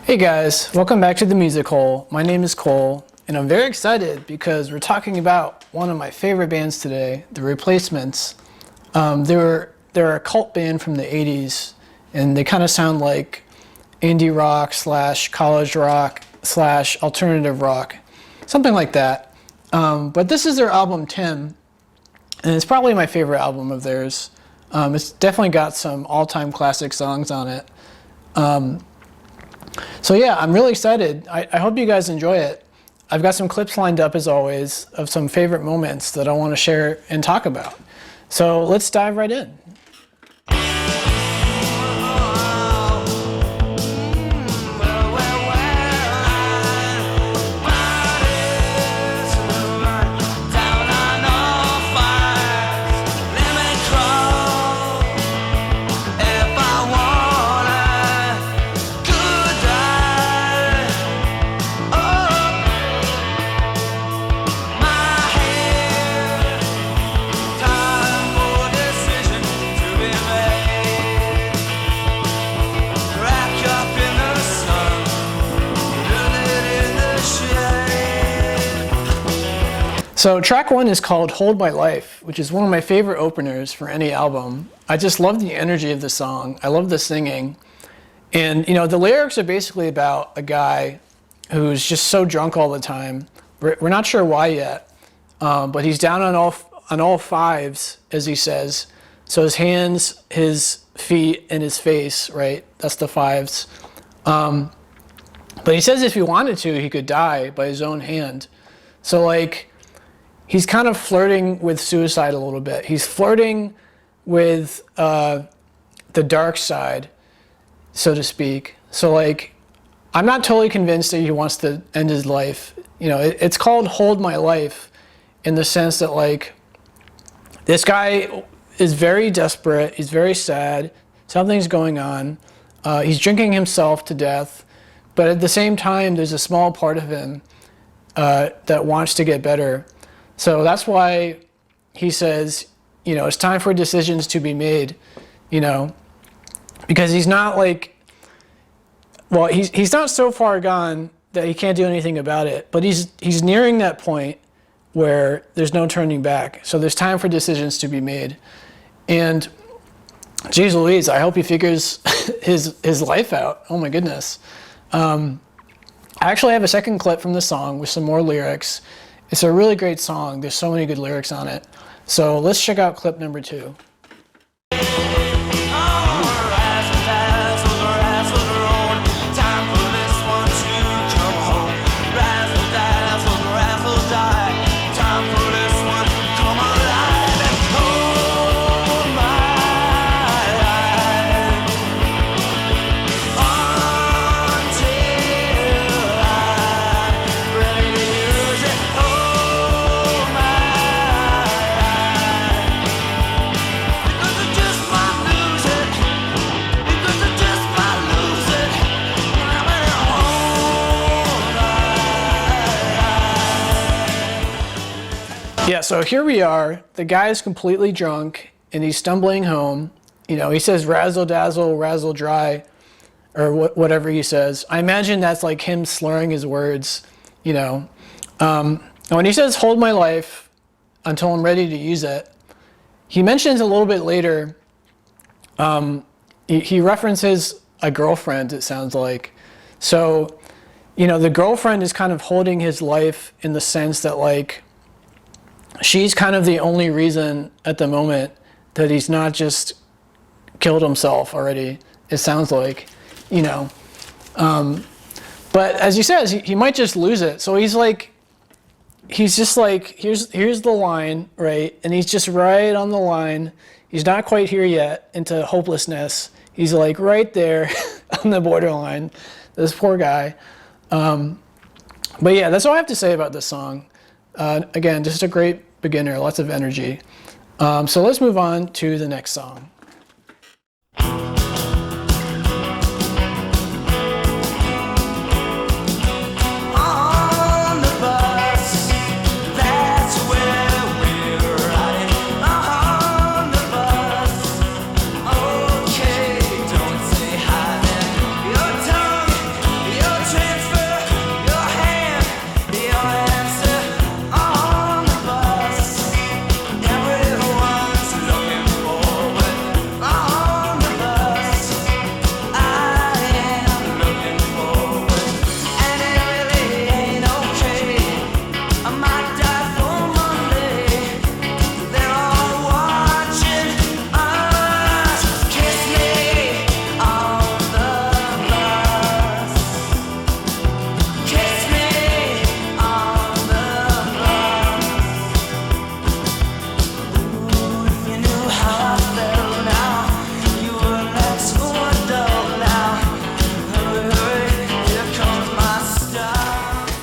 Hey guys, welcome back to the Music Hole. My name is Cole, and I'm very excited because we're talking about one of my favorite bands today, The Replacements. They're a cult band from the 80s, and they kind of sound like indie rock / college rock / alternative rock, something like that. But this is their album Tim, and it's probably my favorite album of theirs. It's definitely got some all-time classic songs on it. So yeah, I'm really excited. I hope you guys enjoy it. I've got some clips lined up as always of some favorite moments that I want to share and talk about. So let's dive right in. So track one is called Hold My Life, which is one of my favorite openers for any album. I just love the energy of the song. I love the singing. And you know, the lyrics are basically about a guy who's just so drunk all the time. We're not sure why yet, but he's down on all fives, as he says. So his hands, his feet, and his face, right? That's the fives. But he says if he wanted to, he could die by his own hand. So like, he's kind of flirting with suicide a little bit. He's flirting with the dark side, so to speak. So like, I'm not totally convinced that he wants to end his life. You know, it's called Hold My Life in the sense that like, this guy is very desperate. He's very sad. Something's going on. He's drinking himself to death. But at the same time, there's a small part of him that wants to get better. So that's why he says, you know, it's time for decisions to be made, you know, because he's not like, well, he's not so far gone that he can't do anything about it, but he's nearing that point where there's no turning back. So there's time for decisions to be made. And geez Louise, I hope he figures his life out. Oh my goodness. I actually have a second clip from the song with some more lyrics. It's a really great song. There's so many good lyrics on it. So let's check out clip number 2. Yeah, so here we are. The guy is completely drunk and he's stumbling home. You know, he says razzle dazzle, razzle dry, or whatever he says. I imagine that's like him slurring his words, you know. And when he says hold my life until I'm ready to use it, he mentions a little bit later, he references a girlfriend, it sounds like. So, you know, the girlfriend is kind of holding his life in the sense that like, she's kind of the only reason at the moment that he's not just killed himself already, it sounds like, you know. But as he says, he might just lose it. So he's just like, here's the line, right? And he's just right on the line. He's not quite here yet into hopelessness. He's like right there on the borderline, this poor guy. But yeah, that's all I have to say about this song. Again, just a great beginner, lots of energy. So let's move on to the next song.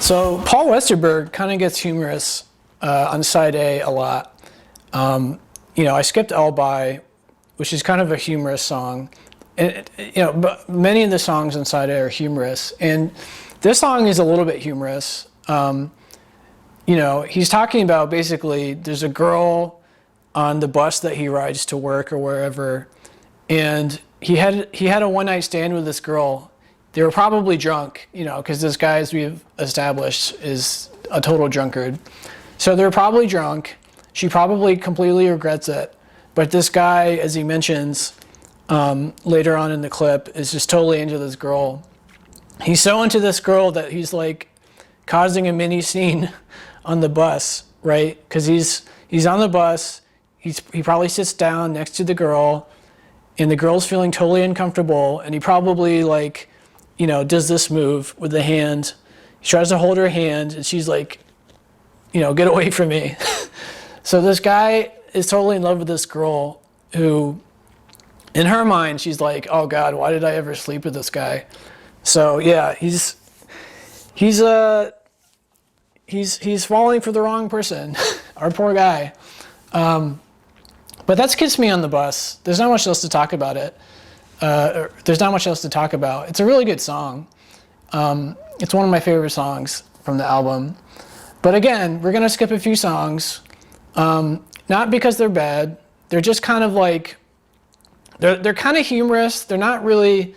So Paul Westerberg kind of gets humorous on side A a lot. I skipped L-By, which is kind of a humorous song. And, but many of the songs on side A are humorous. And this song is a little bit humorous. He's talking about basically there's a girl on the bus that he rides to work or wherever, and he had a one-night stand with this girl. They were probably drunk, because this guy, as we've established, is a total drunkard. So they're probably drunk. She probably completely regrets it. But this guy, as he mentions later on in the clip, is just totally into this girl. He's so into this girl that he's like causing a mini scene on the bus, right? Because he's on the bus. He probably sits down next to the girl, and the girl's feeling totally uncomfortable, and he probably does this move with the hand. He tries to hold her hand, and she's like, get away from me. So this guy is totally in love with this girl who, in her mind, she's like, oh God, why did I ever sleep with this guy? So yeah, he's falling for the wrong person. Our poor guy. But that's Kiss Me on the Bus. There's not much else to talk about it. There's not much else to talk about. It's a really good song. It's one of my favorite songs from the album. But again, we're going to skip a few songs. Not because they're bad. They're just kind of like, they're kind of humorous. They're not really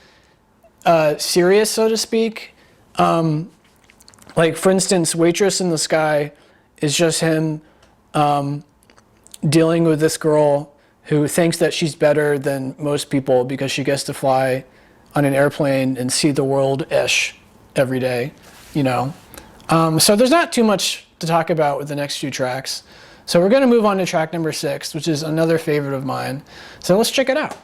serious, so to speak. Like, for instance, Waitress in the Sky is just him dealing with this girl who thinks that she's better than most people because she gets to fly on an airplane and see the world-ish every day, So there's not too much to talk about with the next few tracks. So we're going to move on to track number 6, which is another favorite of mine. So let's check it out.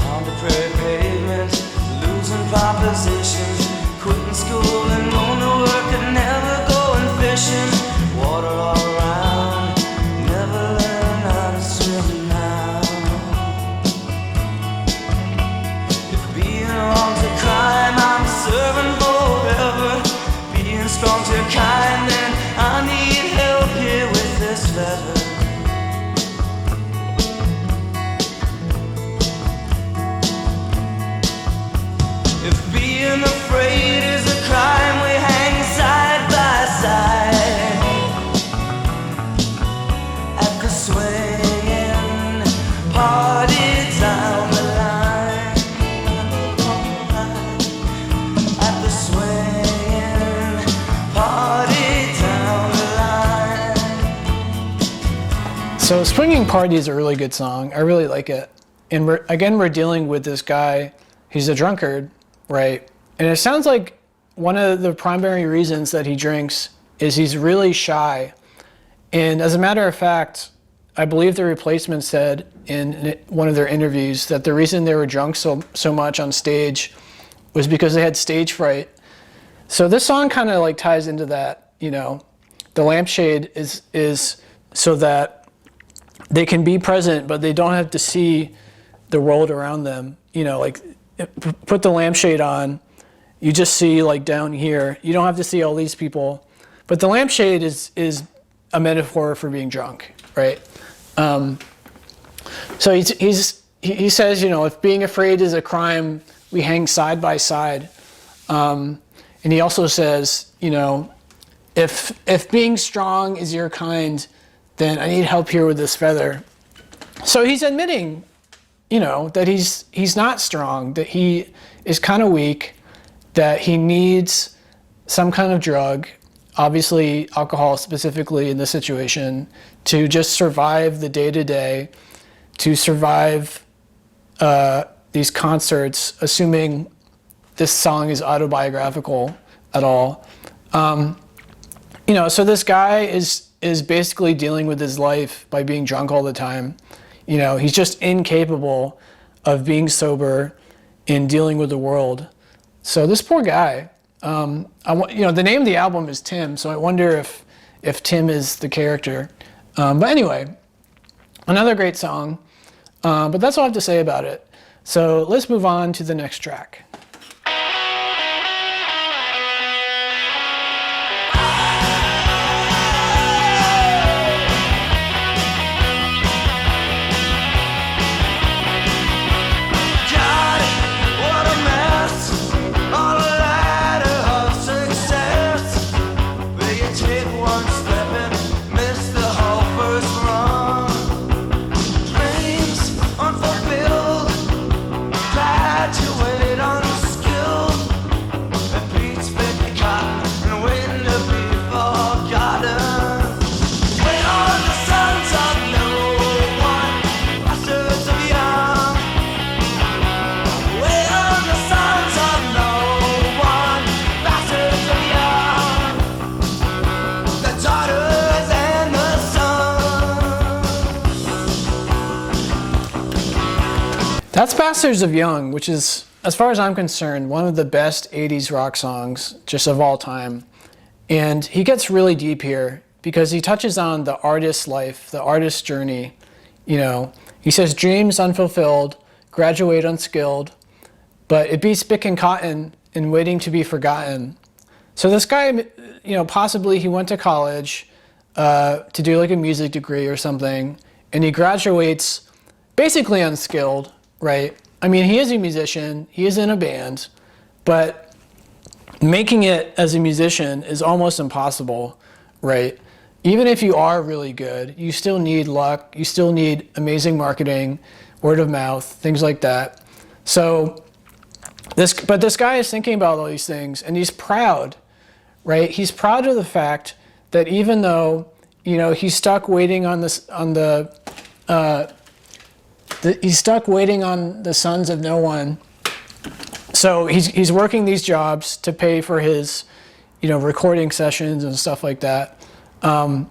On the prairie pavement, losing propositions, quitting school and going to work and never going fishing. Water all around, never learn how to swim now. If being wrong's a crime, I'm serving forever. Being strong's your kind, then I need help here with this letter. If being afraid is a crime, we hang side by side at the swingin' party down the line. At the swingin' party down the line. So Swinging Party is a really good song. I really like it. And we're dealing with this guy. He's a drunkard, right? And it sounds like one of the primary reasons that he drinks is he's really shy. And as a matter of fact, I believe the Replacements said in one of their interviews that the reason they were drunk so much on stage was because they had stage fright. So this song kind of like ties into that, The lampshade is so that they can be present, but they don't have to see the world around them. Put the lampshade on, you just see like down here. You don't have to see all these people. But the lampshade is a metaphor for being drunk, right? So he says, if being afraid is a crime, we hang side by side. And he also says, if being strong is your kind, then I need help here with this feather. So he's admitting, that he's not strong, that he is kind of weak, that he needs some kind of drug, obviously alcohol specifically in this situation, to just survive the day-to-day, to survive these concerts, assuming this song is autobiographical at all. So this guy is basically dealing with his life by being drunk all the time. He's just incapable of being sober and dealing with the world. So this poor guy, the name of the album is Tim, so I wonder if Tim is the character. But anyway, another great song, but that's all I have to say about it. So let's move on to the next track. That's Bastards of Young, which is, as far as I'm concerned, one of the best 80s rock songs just of all time. And he gets really deep here because he touches on the artist's life, the artist's journey. You know, he says, dreams unfulfilled, graduate unskilled, but it beats picking cotton and waiting to be forgotten. So this guy, you know, possibly he went to college to do like a music degree or something, and he graduates basically unskilled, right? I mean, he is a musician, he is in a band, but making it as a musician is almost impossible, right? Even if you are really good, you still need luck, you still need amazing marketing, word of mouth, things like that. So this guy is thinking about all these things, and he's proud, right? He's proud of the fact that even though, you know, he's stuck waiting on he's stuck waiting on the sons of no one. So he's working these jobs to pay for his, you know, recording sessions and stuff like that. And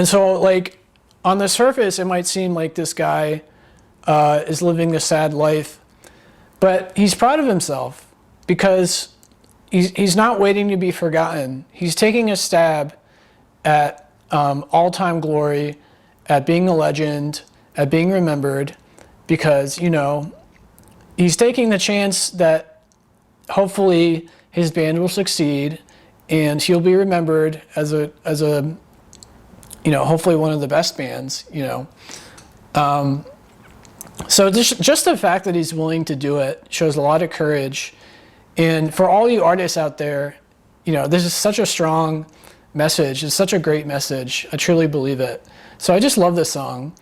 so, like, on the surface, it might seem like this guy is living a sad life, but he's proud of himself because he's not waiting to be forgotten. He's taking a stab at all-time glory, at being a legend, at being remembered, because, you know, he's taking the chance that hopefully his band will succeed and he'll be remembered as a you know, hopefully one of the best bands, you know. So just the fact that he's willing to do it shows a lot of courage. And for all you artists out there, you know, this is such a strong message. It's such a great message. I truly believe it. So I just love this song.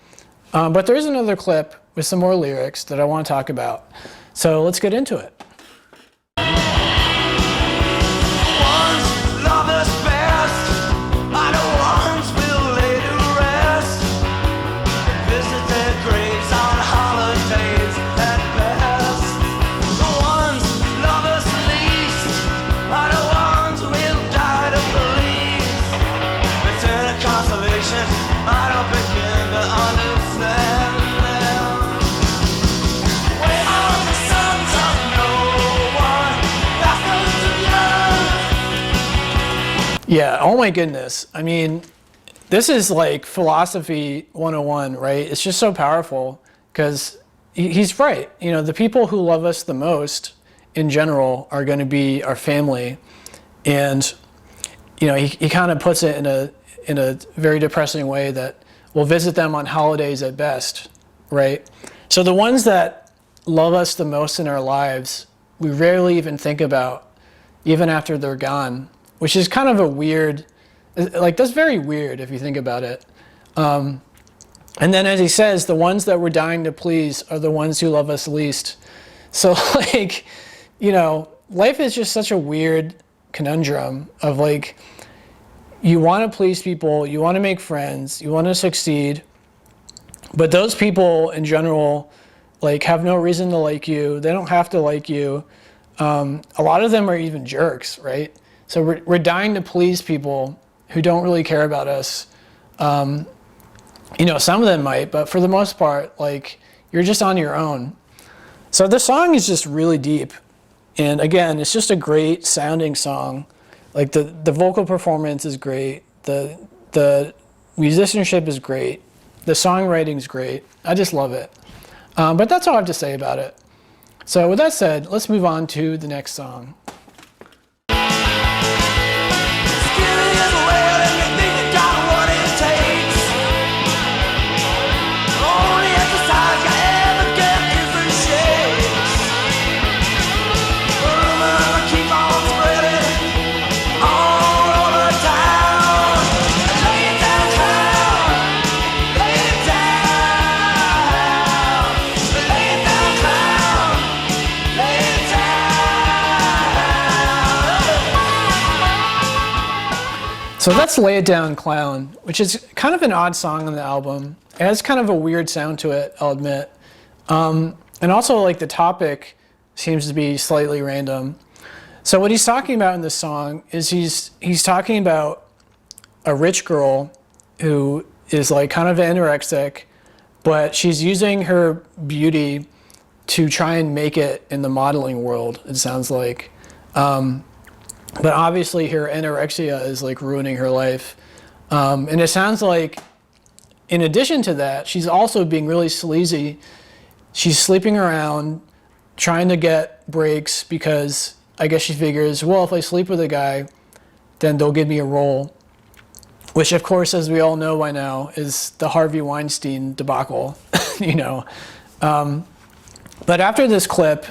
But there is another clip with some more lyrics that I want to talk about. So let's get into it. Yeah, oh my goodness. I mean, this is like philosophy 101, right? It's just so powerful because he's right. You know, the people who love us the most in general are going to be our family. And, you know, he kind of puts it in a very depressing way that we'll visit them on holidays at best, right? So the ones that love us the most in our lives, we rarely even think about, even after they're gone. Which is kind of a weird, like that's very weird if you think about it. And then as he says, the ones that we're dying to please are the ones who love us least. So like, you know, life is just such a weird conundrum of like, you want to please people, you want to make friends, you want to succeed, but those people in general, like have no reason to like you. They don't have to like you. A lot of them are even jerks, right? So we're dying to please people who don't really care about us. You know, some of them might, but for the most part, like, you're just on your own. So the song is just really deep. And again, it's just a great sounding song. Like the vocal performance is great. The musicianship is great. The songwriting is great. I just love it. But that's all I have to say about it. So with that said, let's move on to the next song. So that's Lay It Down Clown, which is kind of an odd song on the album. It has kind of a weird sound to it, I'll admit. And also like the topic seems to be slightly random. So what he's talking about in this song is he's talking about a rich girl who is like kind of anorexic, but she's using her beauty to try and make it in the modeling world, it sounds like. But obviously her anorexia is like ruining her life. And it sounds like in addition to that, she's also being really sleazy. She's sleeping around, trying to get breaks because I guess she figures, well, if I sleep with a guy, then they'll give me a role. Which, of course, as we all know by now, is the Harvey Weinstein debacle, you know. But after this clip,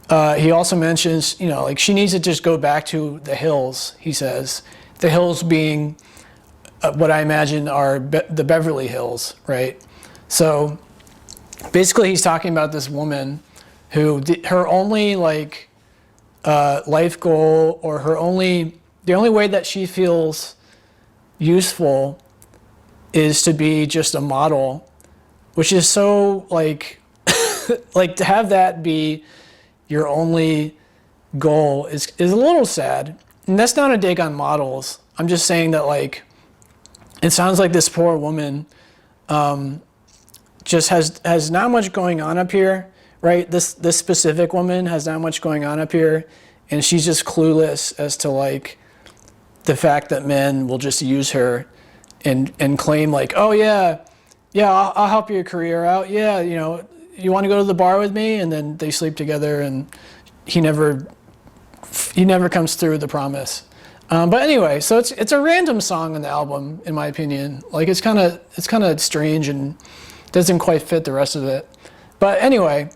he also mentions, you know, like she needs to just go back to the hills, he says. The hills being what I imagine are the Beverly Hills, right? So basically he's talking about this woman who her only like life goal, or the only way that she feels useful is to be just a model, which is so like like to have that be your only goal is a little sad. And that's not a dig on models. I'm just saying that like it sounds like this poor woman just has not much going on up here, right? This specific woman has not much going on up here, and she's just clueless as to like the fact that men will just use her and claim like, oh yeah, I'll help your career out. Yeah, you know, you want to go to the bar with me? And then they sleep together, and he never comes through the promise. But anyway, so it's a random song on the album, in my opinion. Like it's kind of strange and doesn't quite fit the rest of it. But anyway,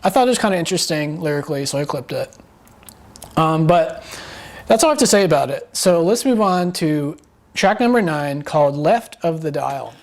I thought it was kind of interesting lyrically, so I clipped it. But that's all I have to say about it. So let's move on to track number 9, called Left of the Dial.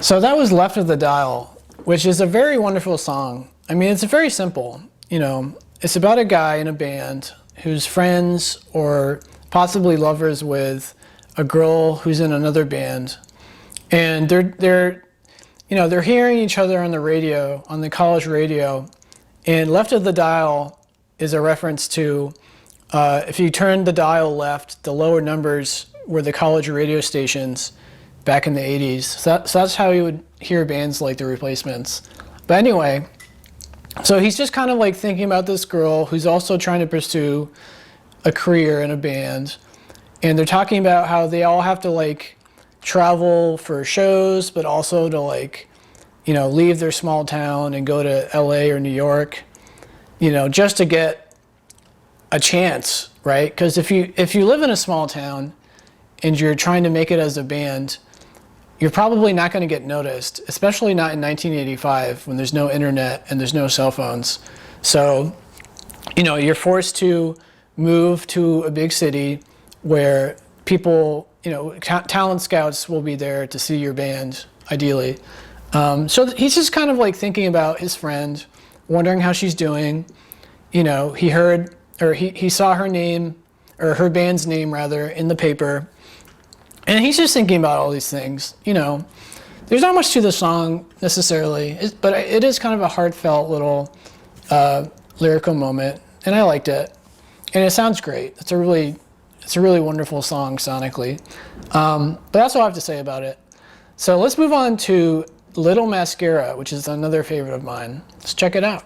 So that was Left of the Dial, which is a very wonderful song. I mean, it's very simple. You know, it's about a guy in a band who's friends or possibly lovers with a girl who's in another band, and they're hearing each other on the radio, on the college radio, and Left of the Dial is a reference to if you turn the dial left, the lower numbers were the college radio stations back in the 80s. So that's how you would hear bands like The Replacements. But anyway, so he's just kind of like thinking about this girl who's also trying to pursue a career in a band. And they're talking about how they all have to like travel for shows, but also to like, you know, leave their small town and go to LA or New York, you know, just to get a chance, right? Because if you live in a small town and you're trying to make it as a band, you're probably not going to get noticed, especially not in 1985 when there's no internet and there's no cell phones. So, you know, you're forced to move to a big city where people, you know, talent scouts will be there to see your band, ideally. So he's just kind of like thinking about his friend, wondering how she's doing. You know, he heard, or he saw her name, or her band's name rather, in the paper. And he's just thinking about all these things. You know, there's not much to the song necessarily, but it is kind of a heartfelt little lyrical moment, and I liked it. And it sounds great. It's a really wonderful song sonically. But that's all I have to say about it. So let's move on to Little Mascara, which is another favorite of mine. Let's check it out.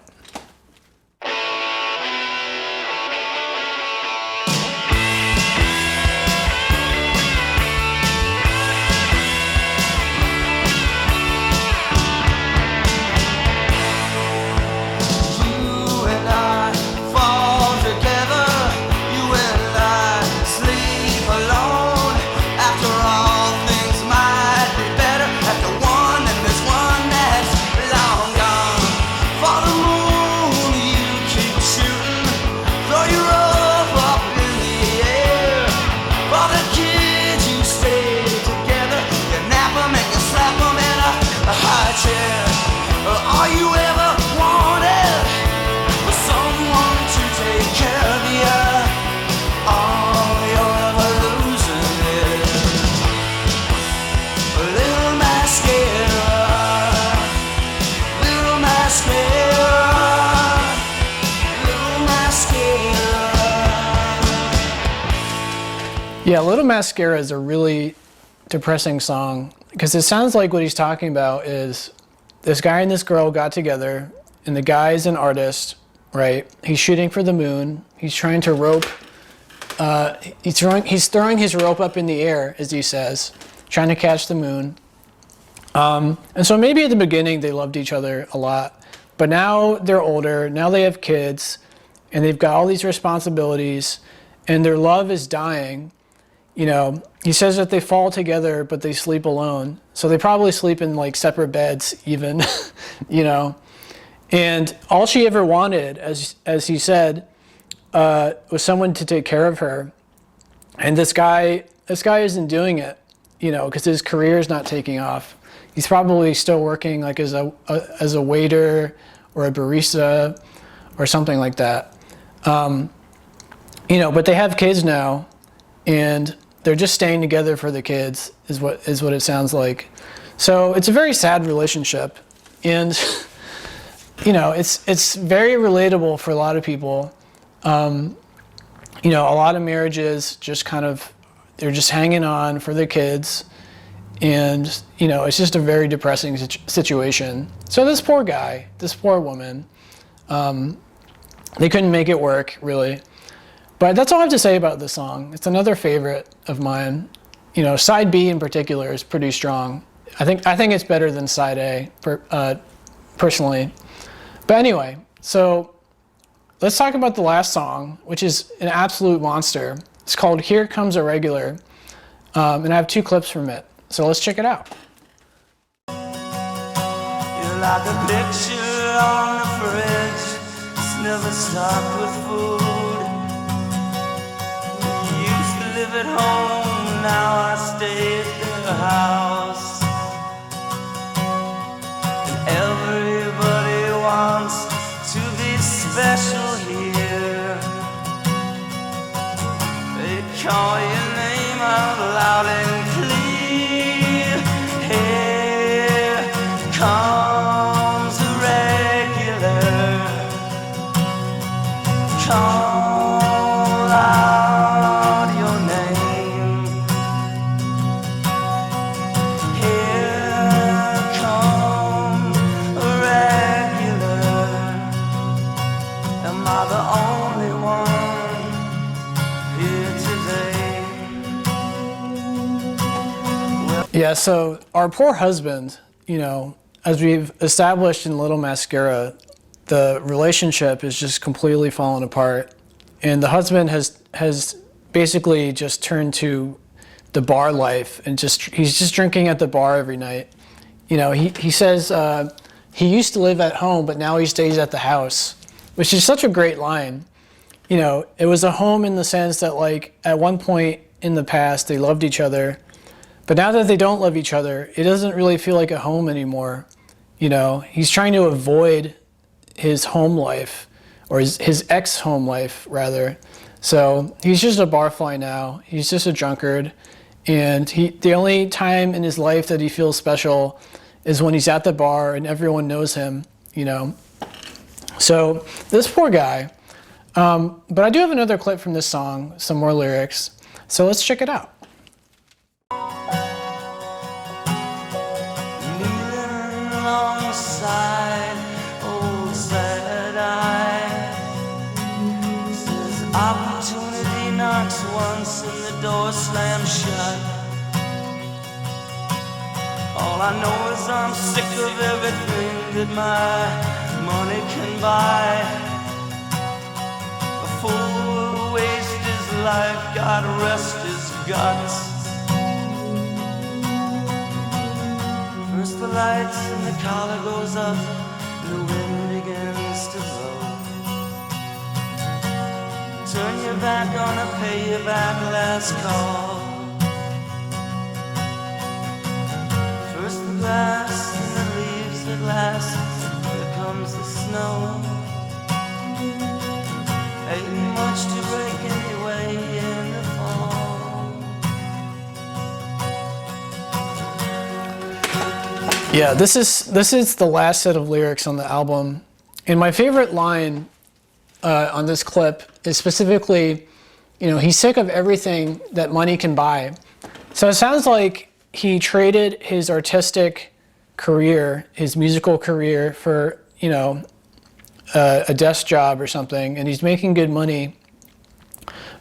Yeah, Little Mascara is a really depressing song because it sounds like what he's talking about is this guy and this girl got together, and the guy is an artist, right? He's shooting for the moon. He's trying to rope. He's throwing his rope up in the air, as he says, trying to catch the moon. And so maybe at the beginning they loved each other a lot, but now they're older. Now they have kids, and they've got all these responsibilities, and their love is dying. You know, he says that they fall together, but they sleep alone. So they probably sleep in like separate beds even, you know. And all she ever wanted, as he said, was someone to take care of her. And this guy isn't doing it, you know, because his career is not taking off. He's probably still working like as a waiter or a barista or something like that. You know, but they have kids now, and they're just staying together for the kids, is what it sounds like. So it's a very sad relationship, and you know, it's very relatable for a lot of people. You know, a lot of marriages just kind of, they're just hanging on for their kids, and you know, it's just a very depressing situation. So this poor guy, this poor woman, they couldn't make it work, really. But that's all I have to say about this song. It's another favorite of mine. You know, side B in particular is pretty strong. I think it's better than side A, personally. But anyway, so let's talk about the last song, which is an absolute monster. It's called Here Comes a Regular, and I have 2 clips from it. So let's check it out. You're like a picture on the fridge, it's never stocked with food. Live at home, now I stay at the house. And everybody wants to be special here. They call your name out loud and clear. Here comes a regular. Call out your name. Here comes a regular. Am I the only one here today? Yeah, so our poor husband, you know, as we've established in Little Mascara, the relationship is just completely fallen apart. And the husband has basically just turned to the bar life, and he's just drinking at the bar every night. You know, he says he used to live at home, but now he stays at the house, which is such a great line. You know, it was a home in the sense that, like, at one point in the past they loved each other, but now that they don't love each other, it doesn't really feel like a home anymore. You know, he's trying to avoid his home life, or his ex-home life, rather. So he's just a barfly now. He's just a drunkard. And the only time in his life that he feels special is when he's at the bar and everyone knows him, you know. So this poor guy. But I do have another clip from this song, some more lyrics. So let's check it out. Kneeling alongside old sad eyes, says opportunity knocks once and the door slams shut. All I know is I'm sick of everything that my money can buy. A fool will waste his life, God rest his guts. First the lights and the collar goes up, and the wind begins to blow. Turn your back on a pay your back last call. First the grass and the leaves that last, here comes the snow. Ain't much to break anyway in the fall. Yeah, this is the last set of lyrics on the album. And my favorite line on this clip is specifically You know, he's sick of everything that money can buy. So it sounds like he traded his artistic career, his musical career, for, you know, a desk job or something, and he's making good money.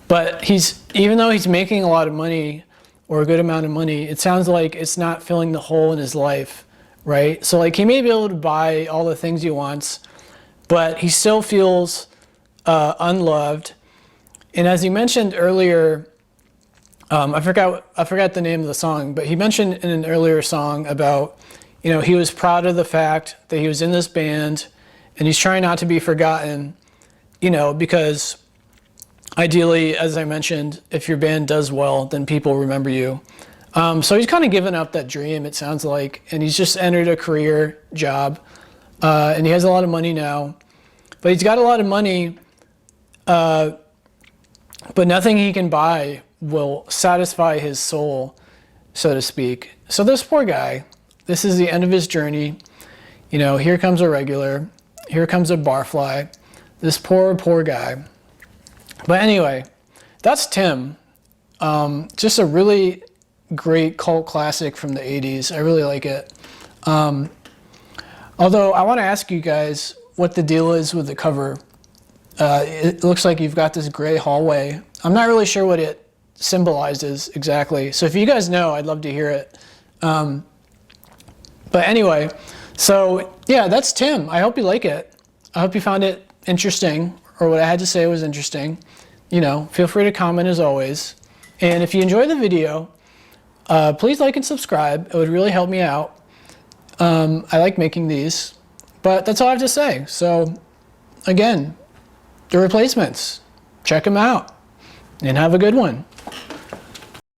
But even though he's making a lot of money, or a good amount of money, it sounds like it's not filling the hole in his life, right? So like he may be able to buy all the things he wants, but he still feels unloved. And as he mentioned earlier, I forgot the name of the song, but he mentioned in an earlier song about, you know, he was proud of the fact that he was in this band, and he's trying not to be forgotten, you know, because ideally, as I mentioned, if your band does well, then people remember you. So he's kind of given up that dream, it sounds like, and he's just entered a career job, and he has a lot of money now. But he's got a lot of money, but nothing he can buy will satisfy his soul, so to speak. So this poor guy, this is the end of his journey. You know, here comes a regular, here comes a barfly, this poor, poor guy. But anyway, that's Tim. Just a really great cult classic from the 80s. I really like it. Although I want to ask you guys what the deal is with the cover. It looks like you've got this gray hallway. I'm not really sure what it symbolizes exactly. So if you guys know, I'd love to hear it. But anyway, so yeah, that's Tim. I hope you like it. I hope you found it interesting, or what I had to say was interesting. You know, feel free to comment as always. And if you enjoy the video, please like and subscribe. It would really help me out. I like making these, but that's all I have to say. So again, The Replacements, check them out and have a good one.